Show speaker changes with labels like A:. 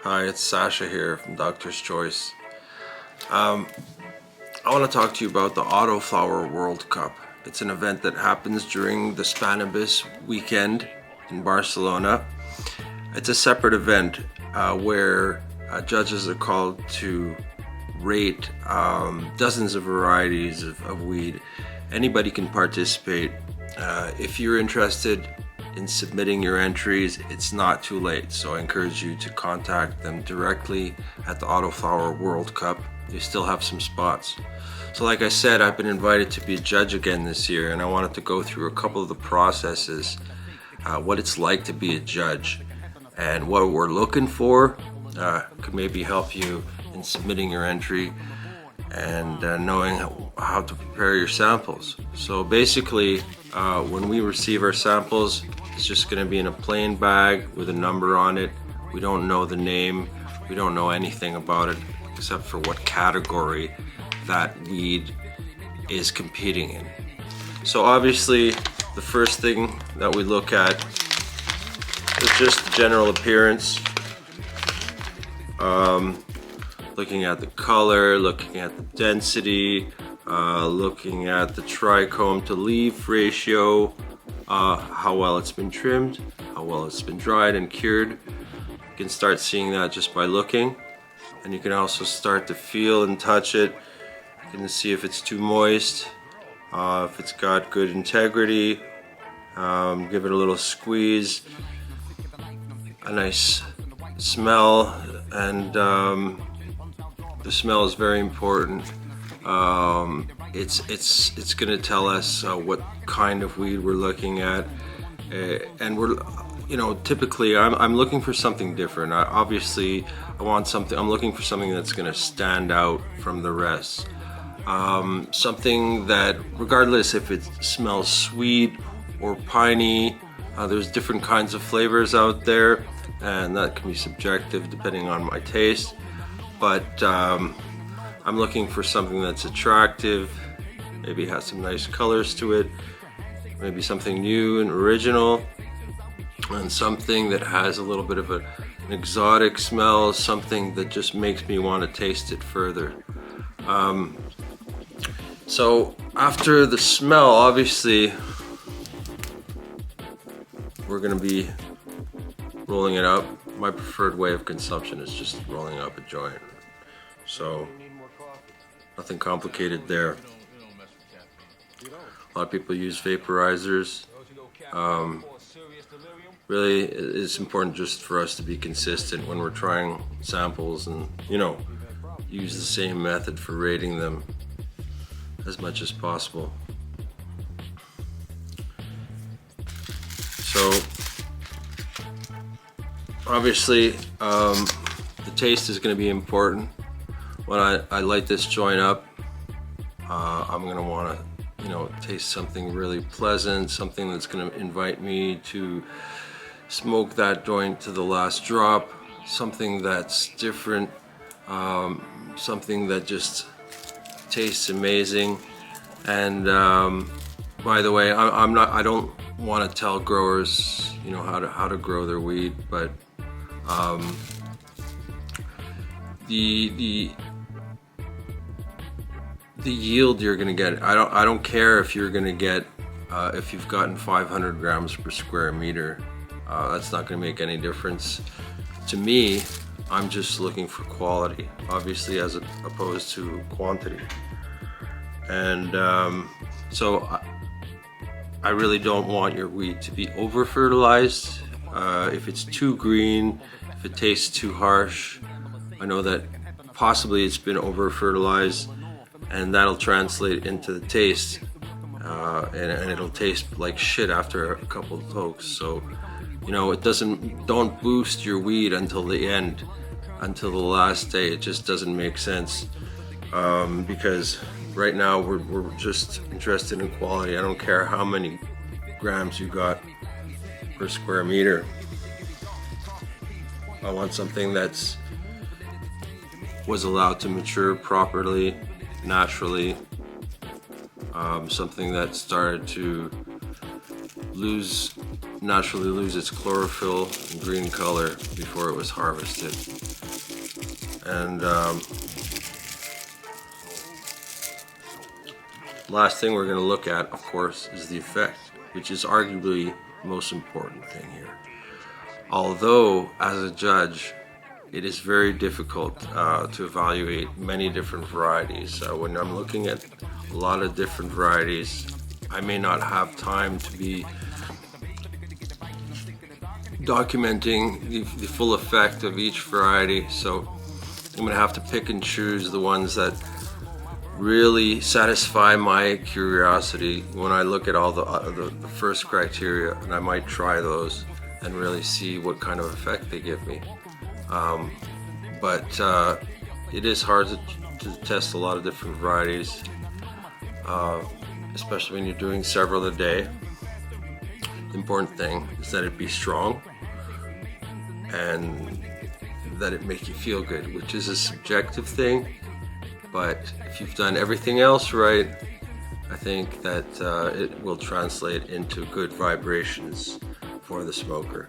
A: Hi, it's Sasha here from Doctor's Choice. I want to talk to you about the Autoflower World Cup. It's an event that happens during the Spanibus weekend in Barcelona. It's a separate event where judges are called to rate dozens of varieties of weed. Anybody can participate. If you're interested in submitting your entries, it's not too late, so I encourage you to contact them directly at the Autoflower World Cup. They still have some spots. So like I said, I've been invited to be a judge again this year, and I wanted to go through a couple of the processes, what it's like to be a judge, and what we're looking for. Could maybe help you in submitting your entry and knowing how to prepare your samples. So basically, when we receive our samples, it's just going to be in a plain bag with a number on it. We don't know the name, we don't know anything about it except for what category that weed is competing in. So obviously the first thing that we look at is just the general appearance. Looking at the color, looking at the density, looking at the trichome to leaf ratio, how well it's been trimmed, how well it's been dried and cured. You can start seeing that just by looking, and you can also start to feel and touch it. You can see if it's too moist, if it's got good integrity. Give it a little squeeze, a nice smell, and the smell is very important. It's going to tell us what kind of weed we're looking at, and typically I'm looking for something different. I'm looking for something that's going to stand out from the rest. Something that, regardless if it smells sweet or piney, there's different kinds of flavors out there, and that can be subjective depending on my taste. But I'm looking for something that's attractive, maybe has some nice colors to it, maybe something new and original, and something that has a little bit of an exotic smell, something that just makes me want to taste it further. So after the smell, obviously we're going to be rolling it up. My preferred way of consumption is just rolling up a joint. So nothing complicated there. A lot of people use vaporizers. Really, it's important just for us to be consistent when we're trying samples and, use the same method for rating them as much as possible. So obviously, the taste is going to be important. When I light this joint up, I'm going to want to, taste something really pleasant, something that's going to invite me to smoke that joint to the last drop, something that's different, something that just tastes amazing. And by the way, I don't want to tell growers, how to grow their weed, but the yield you're gonna get, I don't care if you're gonna get if you've gotten 500 grams per square meter. That's not gonna make any difference to me. I'm just looking for quality, obviously, as opposed to quantity. And so I really don't want your weed to be over fertilized. If it's too green, if it tastes too harsh, I know that possibly it's been over fertilized, and that'll translate into the taste, and it'll taste like shit after a couple of tokes. So don't boost your weed until the end, until the last day. It just doesn't make sense, because right now we're just interested in quality. I don't care how many grams you got per square meter. I want something that's was allowed to mature properly, naturally, something that started to naturally lose its chlorophyll and green color before it was harvested. And last thing we're going to look at, of course, is the effect, which is arguably the most important thing here. Although, as a judge, it is very difficult to evaluate many different varieties. When I'm looking at a lot of different varieties, I may not have time to be documenting the full effect of each variety, so I'm going to have to pick and choose the ones that really satisfy my curiosity when I look at all the first criteria, and I might try those and really see what kind of effect they give me. But it is hard to test a lot of different varieties, especially when you're doing several a day. The important thing is that it be strong and that it make you feel good, which is a subjective thing. But if you've done everything else right, I think that it will translate into good vibrations for the smoker.